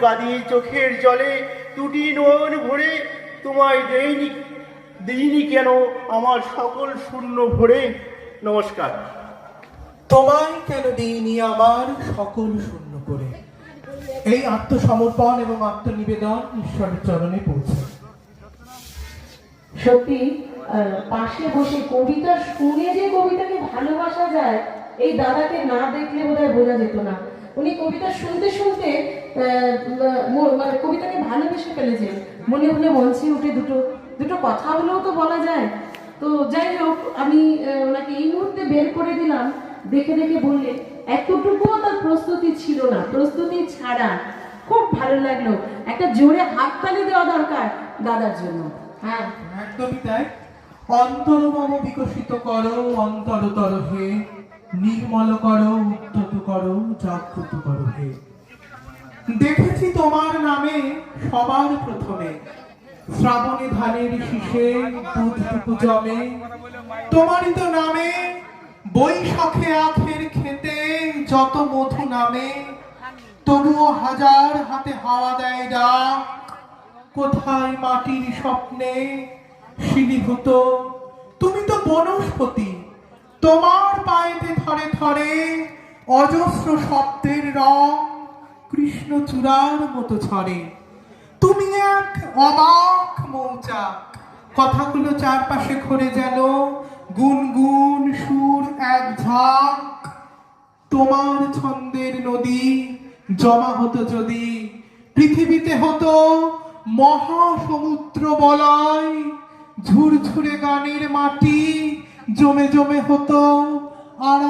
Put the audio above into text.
কাঁদি চোখের জলে দুটি নয়ন ভরে, তোমায় দিইনি কেন আমার সকল শূন্য ভরে। নমস্কার। তোমায় কেন দিইনি আমার সকল শূন্য করে। এই আত্মসমর্পণ এবং আত্মনিবেদন ঈশ্বরের চরণে পৌঁছে। সত্যি পাশে বসে কবিতা শুনে যে কবিতাকে ভালোবাসা যায়, এই দাদাকে না দেখলে বোধহয় বোঝা যেত না। উনি কবিতা শুনতে শুনতে মানে কবিতাকে ভালোবেসে ফেলেছেন। মনে হলে মঞ্চে উঠে দুটো কথা হলেও তো বলা যায়। তো যাই হোক, আমি ওনাকে এই মুহূর্তে বের করে দিলাম। দেখে দেখে বললেন এতটুকুও তার প্রস্তুতি ছিল না, প্রস্তুতি ছাড়া। খুব ভালো লাগলো। একটা জোরে হাততালি দেওয়া দরকার দাদার জন্য। হ্যাঁ, একদমই তাই। অন্তর মম বিকশিত করো অন্তরতর হে, নির্মল করো উদ্ধত করো জাগ্রত করো হে। দেখেছি তোমার নামে সবার প্রথমে, শ্রাবণে ধানের শীষে দুধটুকু জমে। তোমারই তো নামে বৈশাখে আখের খেতে যত মধু নামে, তবুও হাজার হাতে হাওয়া দেয় ডাক। কোথায় মাটির স্বপ্নে শিলীভূত, তুমি তো বনস্পতি। তোমার পায়েতে থরে থরে অজস্র শব্দের রং কৃষ্ণচূড়ার মতো ছড়ে। তুমি এক অবাক মৌচাক, কথাগুলো চারপাশে ঘুরে যেন গুনগুন সুর এক ঝাঁক। তোমার ছন্দের নদী জমা হতো যদি, পৃথিবীতে হতো মহাসমুদ্র বলয়। ঝুরঝুরে গানের মাটি জমে জমে হতো আর